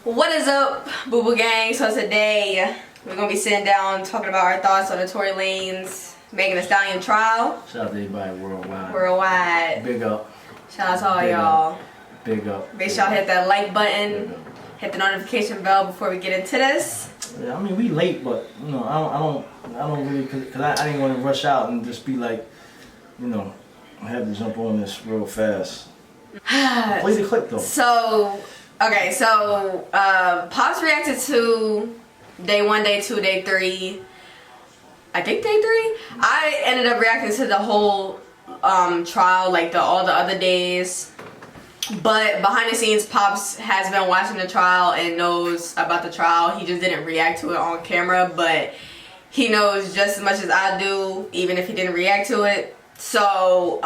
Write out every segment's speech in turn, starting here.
What is up, Boo Boo Gang? So today we're gonna be sitting down talking about our thoughts on the Tory Lanez Megan Thee Stallion trial. Shout out to everybody worldwide. Worldwide. Big up. Shout out to all y'all. Big up. Make sure y'all hit that like button, hit the notification bell before we get into this. Yeah, I mean we late, but you know I don't really cause I didn't want to rush out and just be like, you know, I had to jump on this real fast. Play the clip though. So Pops reacted to day 1, day 2, day 3. I think day 3. I ended up reacting to the whole trial, like all the other days. But behind the scenes, Pops has been watching the trial and knows about the trial. He just didn't react to it on camera, but he knows just as much as I do, even if he didn't react to it. So,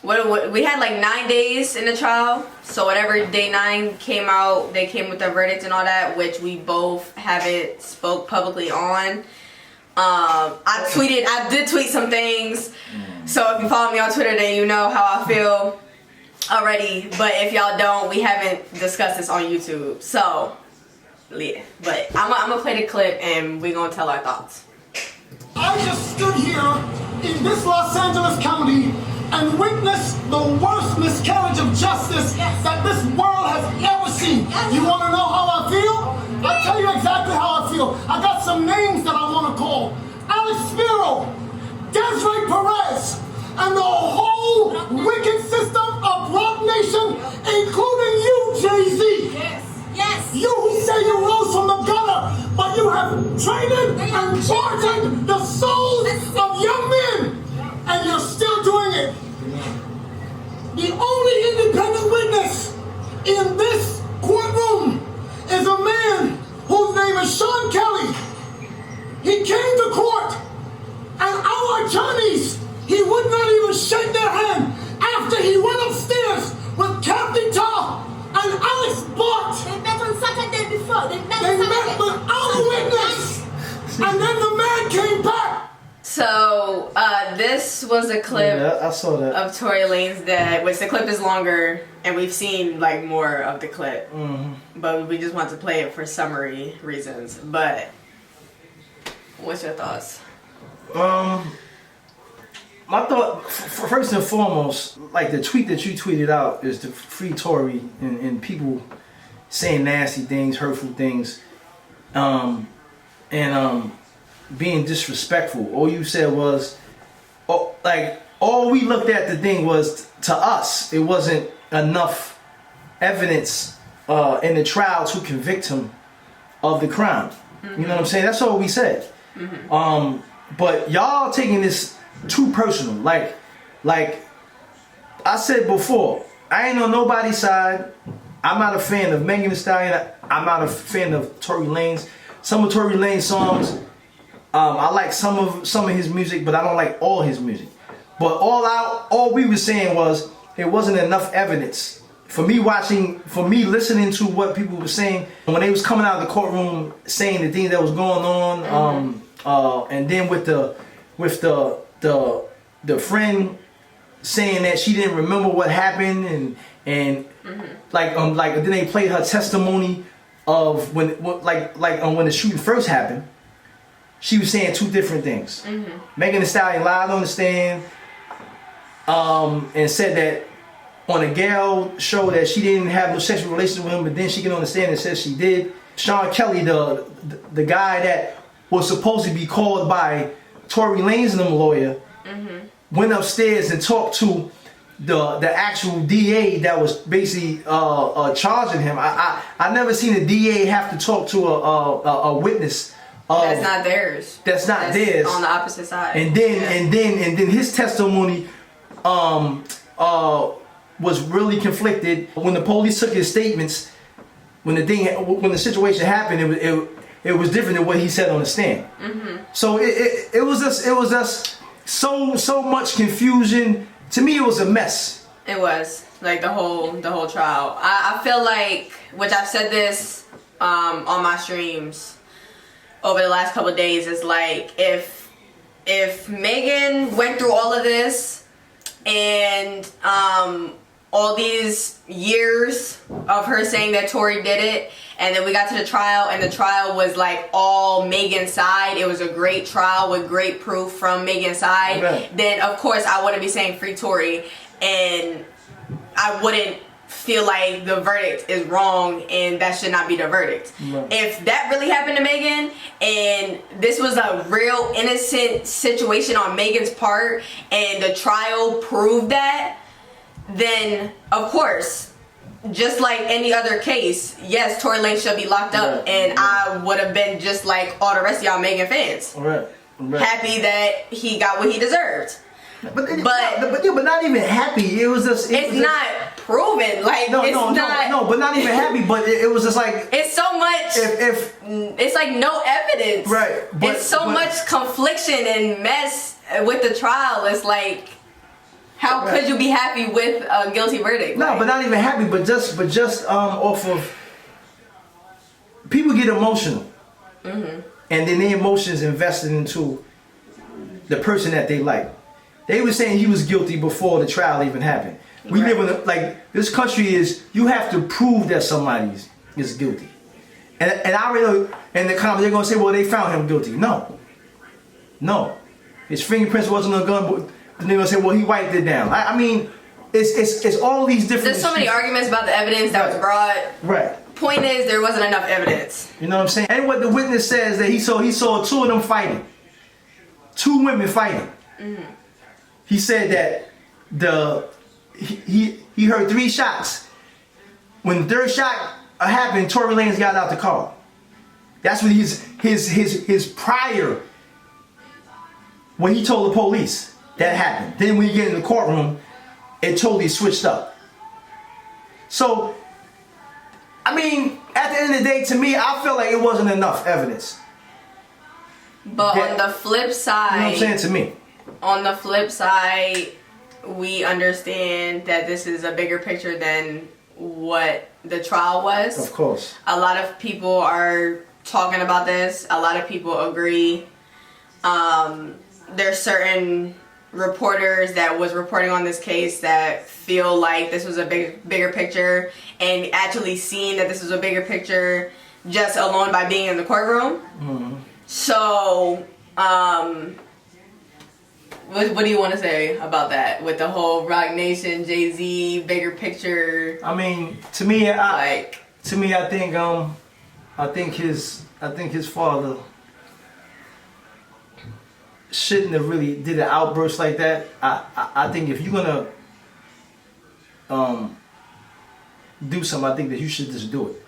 we had like 9 days in the trial. So whatever day 9 came out, they came with the verdict and all that, which we both haven't spoke publicly on. I did tweet some things. So if you follow me on Twitter, then you know how I feel already. But if y'all don't, we haven't discussed this on YouTube. So, yeah. But I'm gonna play the clip and we're gonna tell our thoughts. I just stood here in this Los Angeles County and witnessed the worst miscarriage of justice that this world has ever seen. You want to know how I feel? I'll tell you exactly how I feel. I got some names that I want to call. Alex Spiro, Desiree Perez, and the whole wicked system of Roc Nation, including you, Jay-Z. Yes. You who say you rose from the gutter, but you have traded and bartered the souls of young men, and you're still doing it. The only independent witness in this courtroom is a man whose name is Sean Kelly. He came to court, and our attorneys, he would not even shake their hand after he went upstairs with Kathy Tar and Alex Bart. They met on Saturday before. They met without a witness. And then the man came back. So, this was a clip I saw that. of Tory Lanez that, which the clip is longer, and we've seen like more of the clip, but we just want to play it for summary reasons. But what's your thoughts? My thought, first and foremost, like the tweet that you tweeted out is to free Tory and people saying nasty things, hurtful things, being disrespectful. All you said was, all we looked at the thing was, to us, it wasn't enough evidence in the trial to convict him of the crime. You know what I'm saying? That's all we said. But y'all taking this too personal. Like I said before, I ain't on nobody's side. I'm not a fan of Megan Thee Stallion. I'm not a fan of Tory Lanez. Some of Tory Lanez songs, I like some of his music, but I don't like all his music. But all we were saying was it wasn't enough evidence for me listening to what people were saying when they was coming out of the courtroom saying the things that was going on. And then with the friend saying that she didn't remember what happened, and then they played her testimony of when the shooting first happened. She was saying two different things. Megan Thee Stallion lied on the stand and said that on a Gale show that she didn't have no sexual relations with him, but then she get on the stand and says she did. Sean Kelly, the guy that was supposed to be called by Tory Lanez and them lawyer, went upstairs and talked to the actual DA that was basically charging him. I never seen a DA have to talk to a witness. That's not theirs. That's theirs. On the opposite side. And then his testimony was really conflicted. When the police took his statements, when the situation happened, it was different than what he said on the stand. So it was just so much confusion. To me, it was a mess. It was like the whole trial. I feel like, which I've said this on my streams over the last couple of days, is like if Megan went through all of this and all these years of her saying that Tory did it, and then we got to the trial, and the trial was like all Megan's side. It was a great trial with great proof from Megan's side. Right. Then of course I wouldn't be saying free Tory, and I wouldn't feel like the verdict is wrong and that should not be the verdict. Right. If that really happened to Megan and this was a real innocent situation on Megan's part and the trial proved that, then of course, just like any other case, yes, Tory Lanez should be locked up, Right. and I would have been just like all the rest of y'all Megan fans. Right. Happy that he got what he deserved. But not even happy. It was just. It's not proven. Like No, it's not. but not even happy. But it was just like. It's so much. If It's like no evidence. Right, but- it's so but- much confliction and mess with the trial. It's like, how Right. could you be happy with a guilty verdict? no, Like, but not even happy. But just off of. People get emotional, and then their emotions invested into the person that they like. They were saying he was guilty before the trial even happened. We Right. live in like this country is you have to prove that somebody is guilty. And I really in the comments they're gonna say, well, they found him guilty. No, his fingerprints wasn't on a gun, but then they're gonna say, well, he wiped it down. I mean, it's all these different. there's so many issues. arguments about the evidence that was brought. Right. Point is, there wasn't enough evidence. You know what I'm saying? And what the witness says that he saw two of them fighting, two women fighting. He said that he heard 3 shots. When the 3rd shot happened, Tory Lanez got out the car. That's what his prior when he told the police that happened. Then when you get in the courtroom, it totally switched up. So, I mean, at the end of the day, to me, I feel like it wasn't enough evidence. But Yeah. on the flip side, You know what I'm saying to me? on the flip side, we understand that this is a bigger picture than what the trial was. Of course. A lot of people are talking about this. A lot of people agree. There's certain reporters that was reporting on this case that feel like this was a bigger picture, and actually seeing that this was a bigger picture just alone by being in the courtroom. So, what do you want to say about that with the whole Roc Nation, Jay-Z, bigger picture? I mean, to me, I think his father shouldn't have really did an outburst like that. I think if you're gonna do something, I think that you should just do it.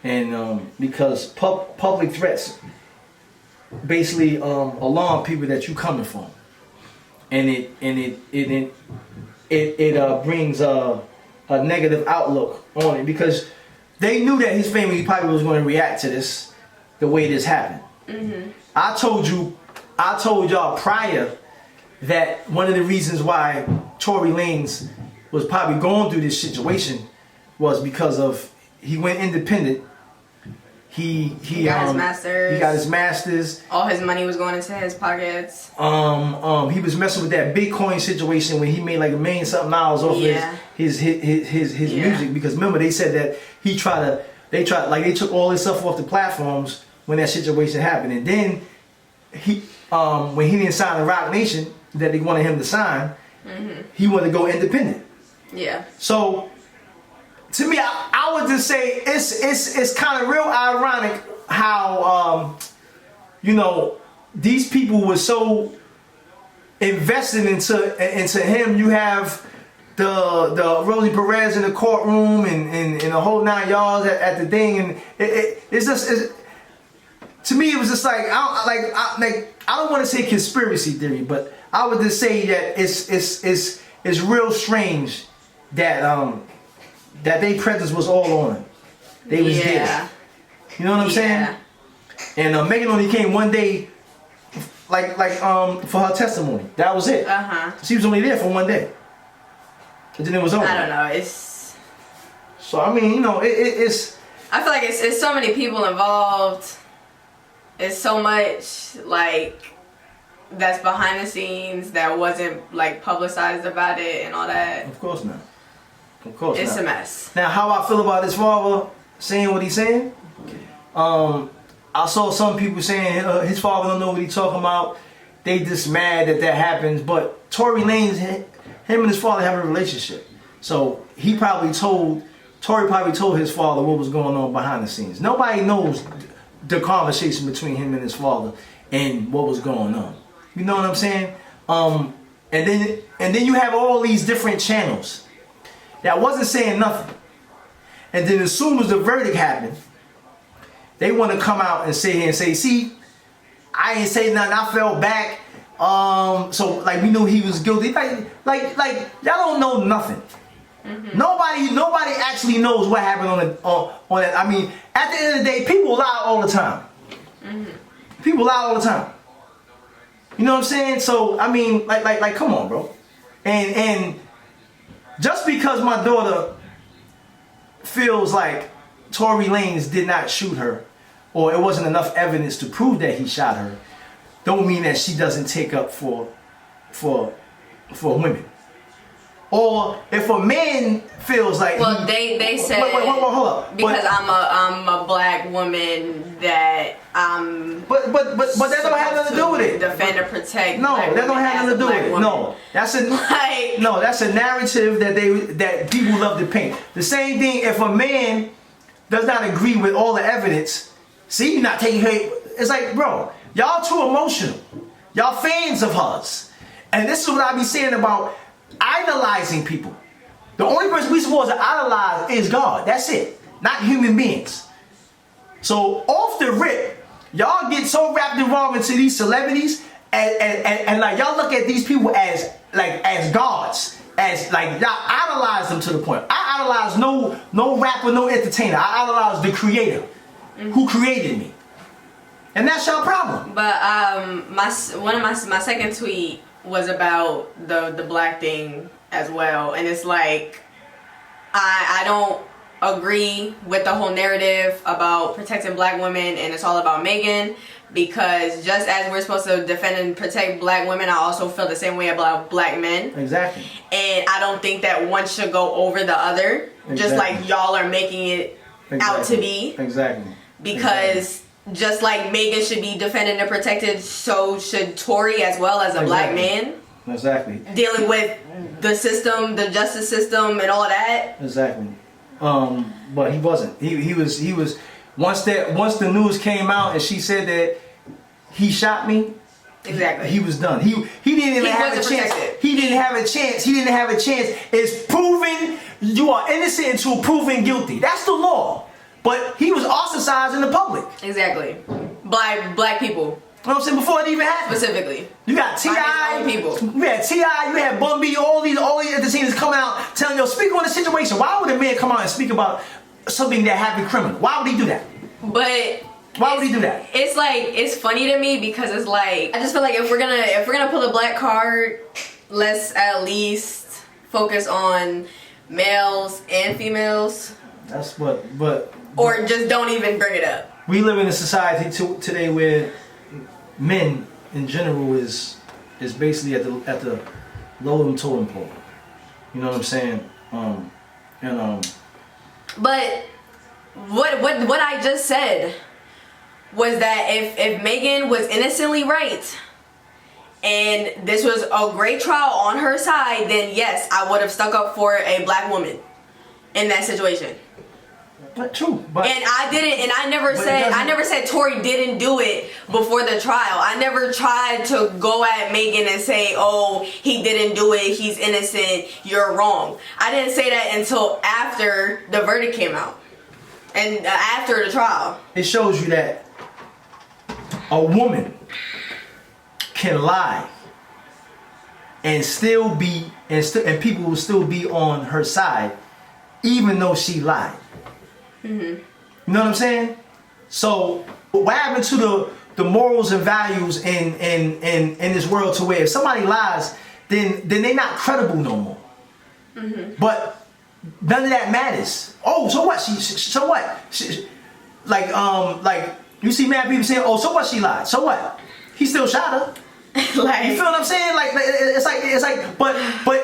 And because public threats basically alarm people that you coming from, and it brings a negative outlook on it, because they knew that his family probably was going to react to this the way this happened. I told y'all prior that one of the reasons why Tory Lanez was probably going through this situation was because of he went independent. He got his masters. He got his masters. All his money was going into his pockets. He was messing with that Bitcoin situation when he made like $1 million something off his music, because remember they said that they took all his stuff off the platforms when that situation happened, and then when he didn't sign the Roc Nation that they wanted him to sign, he wanted to go independent. Yeah. So to me, I would just say it's kind of real ironic how these people were so invested into him. You have the Rosie Perez in the courtroom and the whole 9 yards at the thing, and it's just to me it was just like I don't want to say conspiracy theory, but I would just say that it's real strange that that they presence was all on him. They was there. You know what I'm saying? And Megan only came one day, like for her testimony. That was it. She was only there for one day. And then it was over. I don't know. It's. So I mean, it's. I feel like it's so many people involved. It's so much like that's behind the scenes that wasn't like publicized about it and all that. Of course not. Of course It's not. a mess. Now, how I feel about his father saying what he's saying, I saw some people saying his father don't know what he's talking about. They just mad that happens. But Tory Lanez, him and his father have a relationship. So Tory probably told his father what was going on behind the scenes. Nobody knows the conversation between him and his father and what was going on. You know what I'm saying? And then you have all these different channels that wasn't saying nothing. And then as soon as the verdict happened, they want to come out and sit here and say, see, I ain't say nothing, I fell back. So like we knew he was guilty. Like y'all don't know nothing. Mm-hmm. Nobody actually knows what happened on that. I mean, at the end of the day, people lie all the time. Mm-hmm. People lie all the time. You know what I'm saying? So I mean, like, come on, bro. And just because my daughter feels like Tory Lanez did not shoot her, or it wasn't enough evidence to prove that he shot her, don't mean that she doesn't take up for women. Or if a man feels like they said wait, hold up. Because I'm a black woman that but that don't have nothing to do with it. Defend or protect. No, that don't have nothing to do with it. No, that's a narrative that people love to paint. The same thing if a man does not agree with all the evidence. See, you're not taking her. It's like, bro, y'all too emotional. Y'all fans of hers, and this is what I be saying about idolizing people. The only person we supposed to idolize is God. That's it. Not human beings. So off the rip, y'all get so wrapped involved into these celebrities and like y'all look at these people as gods. As like y'all idolize them to the point. I idolize no rapper, no entertainer. I idolize the creator who created me. And that's your problem. But my second tweet was about the black thing as well, and it's like I don't agree with the whole narrative about protecting black women and it's all about Megan, because just as we're supposed to defend and protect black women, I also feel the same way about black men. Exactly. And I don't think that one should go over the other, just like y'all are making it out to be. Exactly. Because just like Megan should be defended and protected, so should Tory as well as a black man. Exactly. Dealing with the system, the justice system, and all that. Exactly. But he wasn't. He was. Once the news came out and she said that he shot me. Exactly. He was done. He didn't even have a chance. He didn't have a chance. He didn't have a chance. It's proven you are innocent until proven guilty. That's the law. But he was ostracized in the public. Exactly. Black people. You know what I'm saying? Before it even happened. Specifically. You got T.I. people. You had T.I. You had Bun B. All these entertainers coming out telling you, speak on the situation. Why would a man come out and speak about something that happened criminal? Why would he do that? But why would he do that? It's like, it's funny to me because it's like, I just feel like if we're gonna pull a black card, let's at least focus on males and females. That's but or just don't even bring it up. We live in a society today where men in general is basically at the lower totem pole. You know what I'm saying? But what I just said was that if Megan was innocently right and this was a great trial on her side, then yes, I would have stuck up for a black woman in that situation. But true. But and I didn't, and I never said Tory didn't do it before the trial. I never tried to go at Megan and say, oh, he didn't do it, he's innocent, you're wrong. I didn't say that until after the verdict came out and after the trial. It shows you that a woman can lie and still be and people will still be on her side even though she lied. Mm-hmm. You know what I'm saying? So what happened to the morals and values in this world to where if somebody lies, then they're not credible no more. Mm-hmm. But none of that matters. Oh, so what? So what? Like you see mad people saying, oh, so what? She lied. So what? He still shot her. Like, you feel what I'm saying? Like it's like, but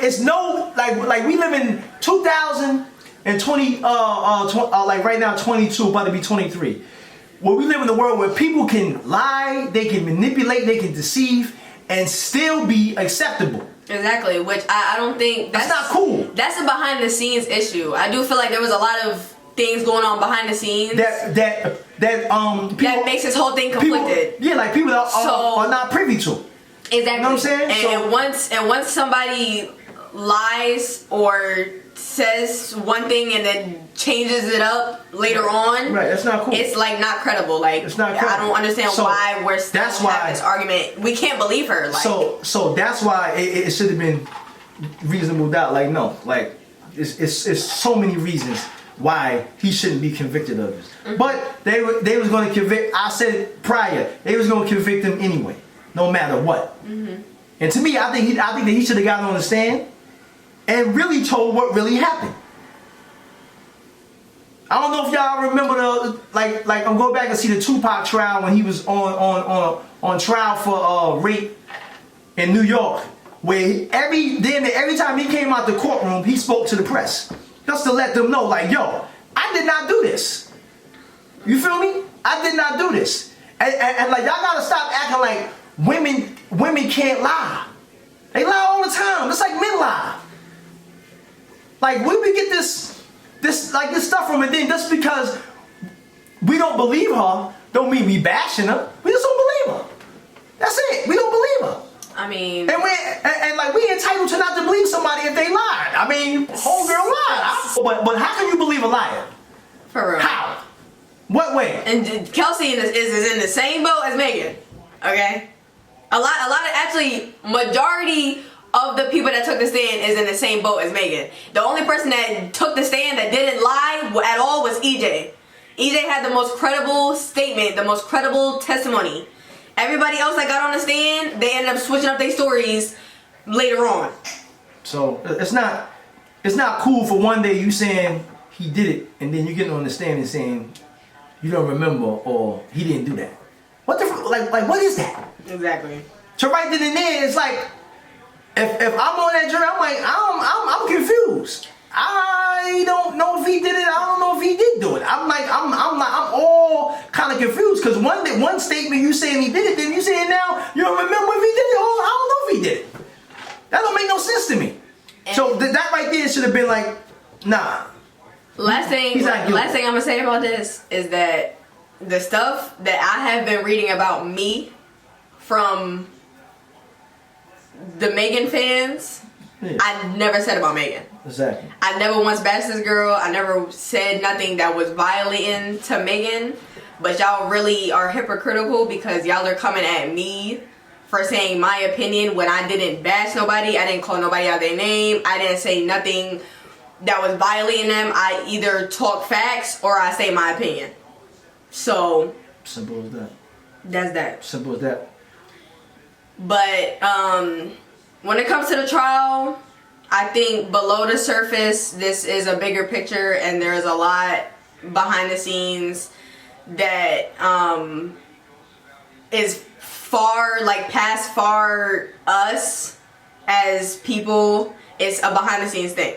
it's no like we live in 2020, like right now 22, about to be 23. Where we live in a world where people can lie, they can manipulate, they can deceive, and still be acceptable. Exactly, which I don't think that's not cool. That's a behind the scenes issue. I do feel like there was a lot of things going on behind the scenes that people, that makes this whole thing conflicted. People, like people are not privy to. Exactly. You know what I'm saying? And once somebody lies or says one thing and then changes it up later on, right? That's not cool. It's like not credible. Like, it's not credible. I don't understand why we're still having this argument. We can't believe her. Like, so that's why it should have been reasonable doubt. Like, no, like it's so many reasons why he shouldn't be convicted of this. Mm-hmm. But they was going to convict. I said it prior. They was going to convict him anyway, no matter what. Mm-hmm. And to me, I think that he should have gotten on the stand and really told what really happened. I don't know if y'all remember like I'm going back and see the Tupac trial when he was on trial for rape in New York, where every time he came out the courtroom, he spoke to the press just to let them know, like, yo, I did not do this. You feel me? I did not do this. And like, y'all gotta stop acting like women can't lie. They lie all the time, just like men lie. Like, where we get this stuff from? And then just because we don't believe her, don't mean we bashing her. We just don't believe her. That's it. We don't believe her. I mean, and like, we entitled to not to believe somebody if they lied. I mean, homegirl lied. But how can you believe a liar? For real. How? What way? And Kelsey is in the same boat as Megan. Okay. A lot of actually majority of the people that took the stand is in the same boat as Megan. The only person that took the stand that didn't lie at all was EJ. EJ had the most credible statement, the most credible testimony. Everybody else that got on the stand, they ended up switching up their stories later on. So it's not cool for one day you saying he did it, and then you getting on the stand and saying you don't remember or he didn't do that. What the like what is that? Exactly. To right then and there, it's like if I'm on that jury, I'm like I'm confused. I don't know if he did it. I don't know if he did do it. I'm all kind of confused because one statement you saying he did it, then you saying now you don't remember if he did it. Oh, I don't know if he did it. That don't make no sense to me. And so that right there should have been like, nah. Last thing I'm gonna say about this is that the stuff that I have been reading about me from the Megan fans, yeah. I never said about Megan. Exactly. I never once bashed this girl. I never said nothing that was violating to Megan. But y'all really are hypocritical because y'all are coming at me for saying my opinion when I didn't bash nobody. I didn't call nobody out their name. I didn't say nothing that was violating them. I either talk facts or I say my opinion. So simple as that. That's that. Simple as that. But when it comes to the trial, I think below the surface, this is a bigger picture, and there's a lot behind the scenes that is past us as people. It's a behind the scenes thing.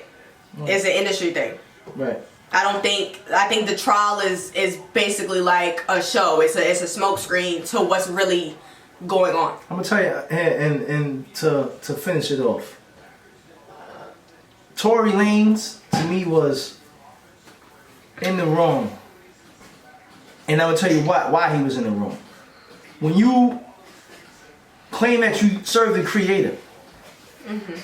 Right. It's an industry thing. Right. I think the trial is basically like a show. It's a smoke screen to what's really going on. I'm gonna tell you, and to finish it off, Tory Lanez to me was in the wrong, and I will tell you why he was in the wrong. When you claim that you serve the Creator, mm-hmm.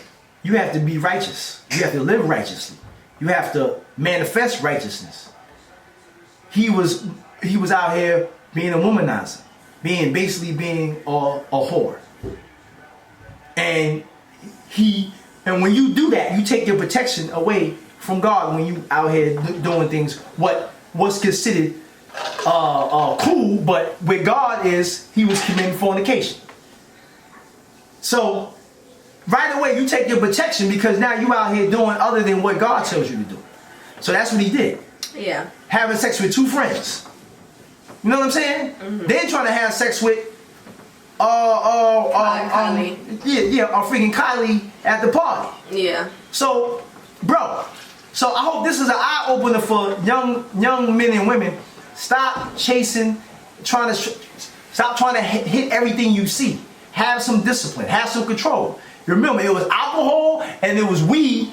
you have to be righteous. You have to live righteously. You have to manifest righteousness. He was out here being a womanizer, basically being a whore, and when you do that, you take your protection away from God when you out here doing things what's considered cool, but with God he was committing fornication. So right away you take your protection because now you out here doing other than what God tells you to do. So that's what he did. Yeah. Having sex with two friends. You know what I'm saying? Mm-hmm. Then trying to have sex with Kylie. freaking Kylie at the party. Yeah. So, bro, I hope this is an eye opener for young men and women. Stop chasing, stop trying to hit everything you see. Have some discipline, have some control. Remember, it was alcohol and it was weed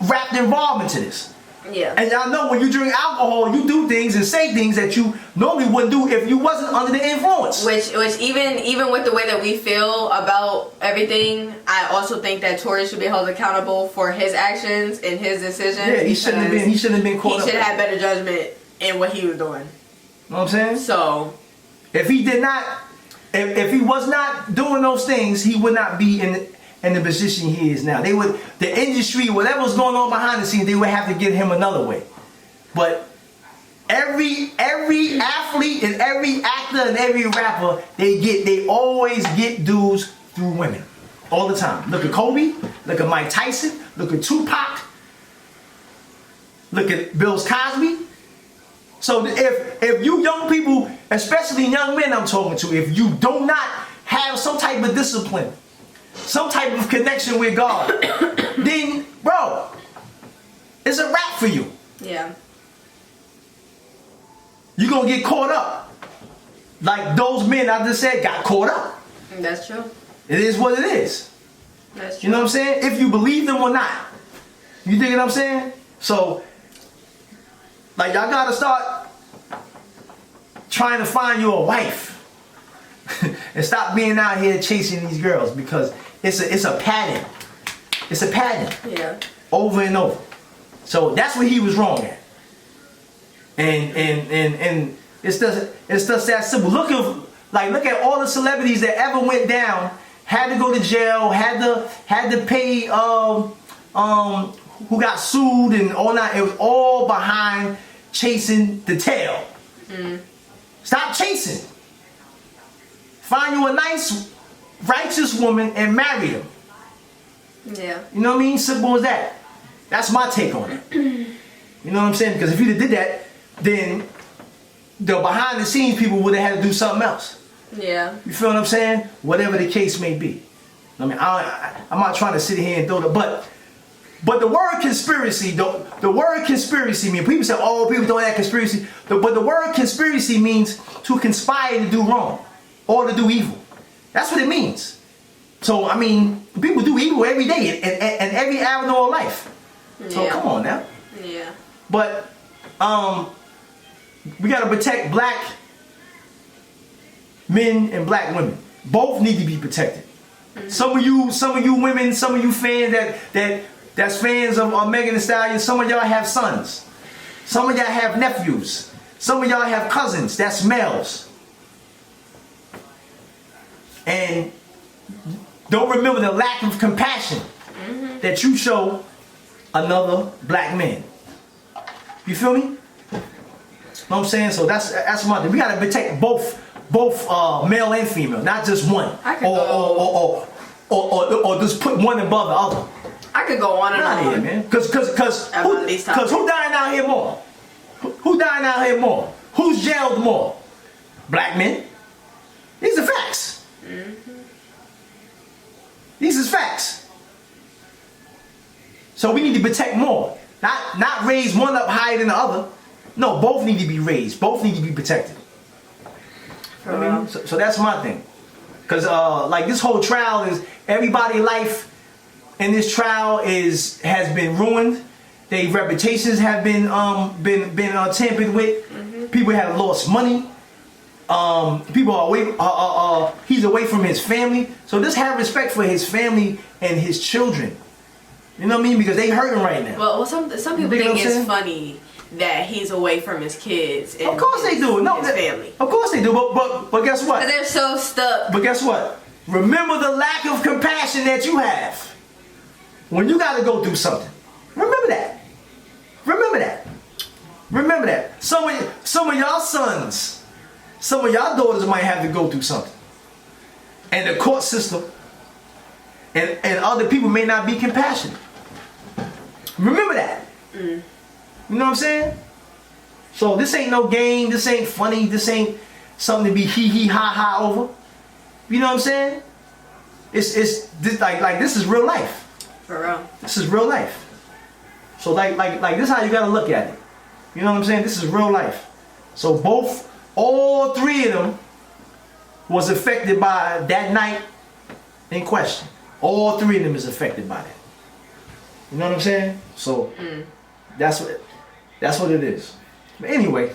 wrapped involved into this. Yeah. And y'all know when you drink alcohol, you do things and say things that you normally wouldn't do if you wasn't under the influence. Which even with the way that we feel about everything, I also think that Tory should be held accountable for his actions and his decisions. Yeah, he shouldn't have been caught up. He should have better judgment in what he was doing. You know what I'm saying? So, if he did not, if he was not doing those things, he would not be in the position he is now. The industry, whatever was going on behind the scenes, they would have to get him another way. But every athlete and every actor and every rapper, they always get dudes through women. All the time. Look at Kobe, look at Mike Tyson, look at Tupac, look at Bill Cosby. So if you young people, especially young men I'm talking to, if you do not have some type of discipline, some type of connection with God, then, bro, it's a wrap for you. yeah. You're going to get caught up. Like those men I just said got caught up. That's true. It is what it is. That's true. You know what I'm saying? If you believe them or not. You dig what I'm saying? So, like, y'all got to start trying to find you a wife. And stop being out here chasing these girls, because it's a pattern. It's a pattern. Yeah. Over and over. So that's what he was wrong at. And it's just that simple. Look at all the celebrities that ever went down, had to go to jail, had to pay who got sued and all that. It was all behind chasing the tail. Stop chasing. Find you a nice, righteous woman and marry her. Yeah. You know what I mean? Simple as that. That's my take on it. You know what I'm saying? Because if you'd have did that, then the behind the scenes people would have had to do something else. Yeah. You feel what I'm saying? Whatever the case may be. I mean, I'm not trying to sit here and throw the but the word conspiracy, the word conspiracy means, people say, oh, people don't have conspiracy. But the word conspiracy means to conspire to do wrong or to do evil. That's what it means. So, I mean, people do evil every day and every avenue of life. So, Yeah. come on now. Yeah. But, we got to protect black men and black women. Both need to be protected. Some of you women, some of you fans that's fans of Megan Thee Stallion, some of y'all have sons. Some of y'all have nephews. Some of y'all have cousins. That's males. And don't remember the lack of compassion that you show another black man. You feel me? Know what I'm saying? So that's my thing. We gotta protect both male and female, not just one. I could or just put one above the other. I could go on and Not on. here, man. Cause who dying out here more? Who dying out here more? Who's jailed more? Black men. These are facts. These is facts. So we need to protect more. Not raise one up higher than the other. No, both need to be raised. Both need to be protected. I mean, so that's my thing. Because like this whole trial is, everybody's life in this trial has been ruined. Their reputations have been tampered with. People have lost money. People are away. He's away from his family. So just have respect for his family and his children. You know what I mean? Because they hurting right now. Well, some people think it's funny that he's away from his kids. And of course they do. No, his family. Of course they do. But guess what? But they're so stuck. But guess what? Remember the lack of compassion that you have when you got to go through something. Remember that. Remember that. Remember that. Some of y'all sons, some of y'all daughters might have to go through something, and the court system and other people may not be compassionate. Remember that. You know what I'm saying? So this ain't no game. This ain't funny. This ain't something to be hee hee ha ha over. You know what I'm saying? It's this, like this is real life. For real. This is real life. So like this is how you gotta look at it. You know what I'm saying? This is real life. So all three of them was affected by that night in question. All three of them is affected by that. You know what I'm saying? So that's what it is. But anyway.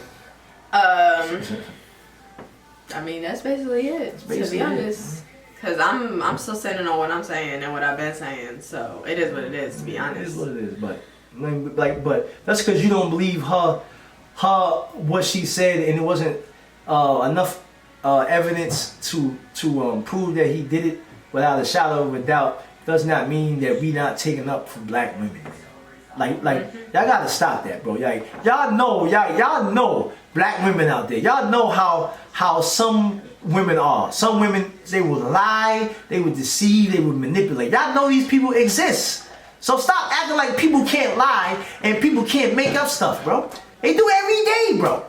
I mean, that's basically it. To be honest, because I'm still standing on what I'm saying and what I've been saying. So it is what it is. To be honest, it is what it is. But that's because you don't believe her what she said, and it wasn't enough evidence to prove that he did it without a shadow of a doubt. Does not mean that we not taking up for black women. Like y'all gotta stop that, bro. Y'all know black women out there. Y'all know how some women are. Some women, they will lie, they will deceive, they will manipulate. Y'all know these people exist. So stop acting like people can't lie and people can't make up stuff, bro. They do every day, bro.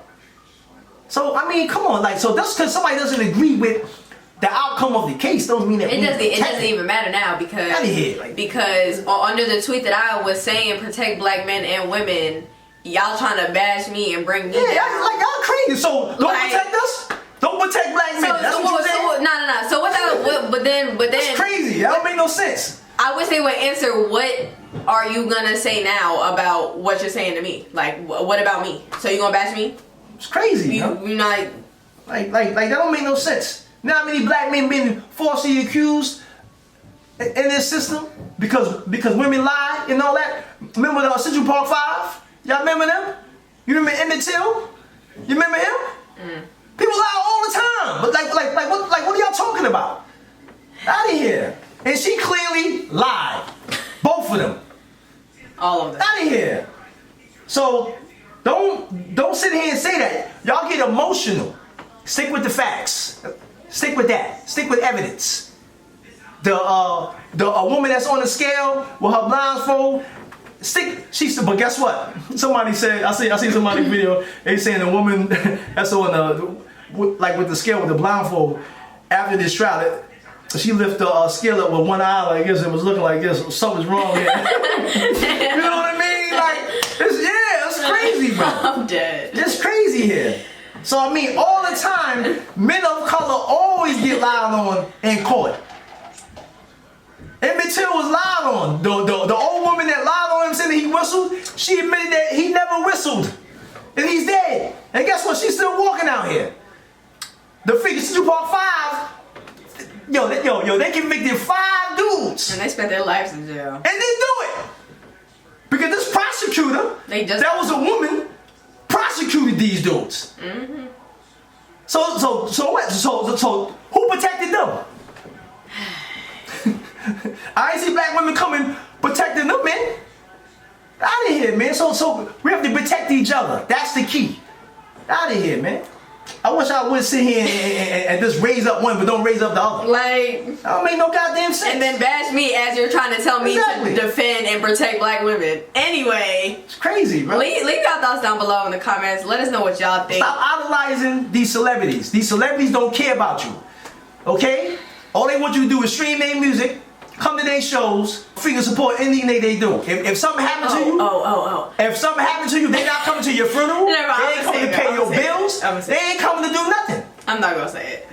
So I mean, come on, like, so just because somebody doesn't agree with the outcome of the case don't mean that it doesn't even matter now because under the tweet that I was saying protect black men and women, y'all trying to bash me and bring me down. Like y'all crazy. So don't protect us. Don't protect black men. That's what you saying? No. So but then that's crazy. That don't make no sense. I wish they would answer, what are you gonna say now about what you're saying to me? Like, what about me? So you gonna bash me? It's crazy. You not like that don't make no sense. Now how many black men been falsely accused in this system because women lie and all that? Remember the Central Park 5? Y'all remember them? You remember Emmett Till? You remember him? People lie all the time. But what are y'all talking about? Out of here. And she clearly lied. Both of them. All of them. Out of here. So don't sit here and say that. Y'all get emotional. Stick with the facts. Stick with that. Stick with evidence. The woman that's on the scale with her blindfold. But guess what? Somebody said, I see somebody's video. They saying the woman that's on with the scale with the blindfold after this trial. She lifted the scale up with one eye like this and was looking like this. Something's wrong here. You know what I mean? Like, it's crazy, bro. I'm dead. It's crazy here. So I mean, all the time, men of color always get lied on in court. Emmett Till was lied on. The old woman that lied on him said that he whistled. She admitted that he never whistled, and he's dead. And guess what? She's still walking out here. The figure Central Park 5. Yo, they convicted 5 dudes. And they spent their lives in jail. And they do it because this prosecutor, that was a woman, prosecuted these dudes. Mm-hmm. So what? So who protected them? I ain't see black women coming protecting them, man. Out of here, man. So we have to protect each other. That's the key. Out of here, man. I wish I would sit here and just raise up one, but don't raise up the other. Like, that don't make no goddamn sense. And then bash me as you're trying to tell me to defend and protect black women. Anyway, it's crazy, bro. Leave your thoughts down below in the comments. Let us know what y'all think. Stop idolizing these celebrities. These celebrities don't care about you. Okay? All they want you to do is stream their music, come to their shows, freaking support anything they do. If something happened to you, if something happened to you, they not coming to your funeral. They ain't coming to pay your bills. They ain't coming to do nothing. I'm not gonna say it.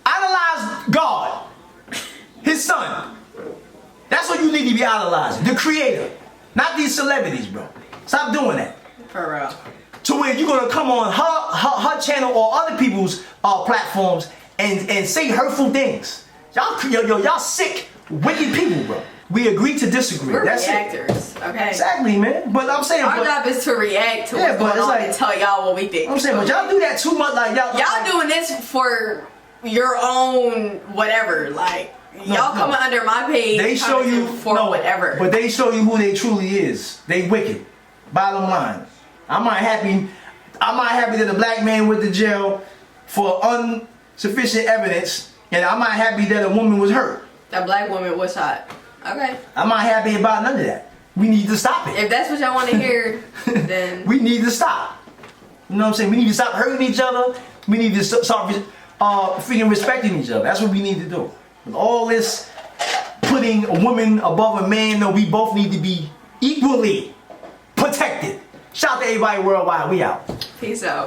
Idolize God, His Son. That's what you need to be idolizing. The Creator, not these celebrities, bro. Stop doing that. For real. To where you're gonna come on her channel or other people's platforms and say hurtful things. Y'all sick, wicked people, bro. We agree to disagree. We're That's reactors, okay? Exactly, man. But I'm saying our job is to react to what's going on and tell y'all what we think. I'm saying, but y'all do that too much, like y'all doing this for your own whatever, like y'all coming under my page. They show you for whatever, but they show you who they truly is. They wicked. Bottom line, I'm not happy that a black man went to jail for insufficient evidence, and I'm not happy that a woman was hurt. That black woman was shot. Okay. I'm not happy about none of that. We need to stop it. If that's what y'all want to hear, then we need to stop. You know what I'm saying? We need to stop hurting each other. We need to start freaking respecting each other. That's what we need to do. With all this putting a woman above a man, no, we both need to be equally protected. Shout out to everybody worldwide. We out. Peace out.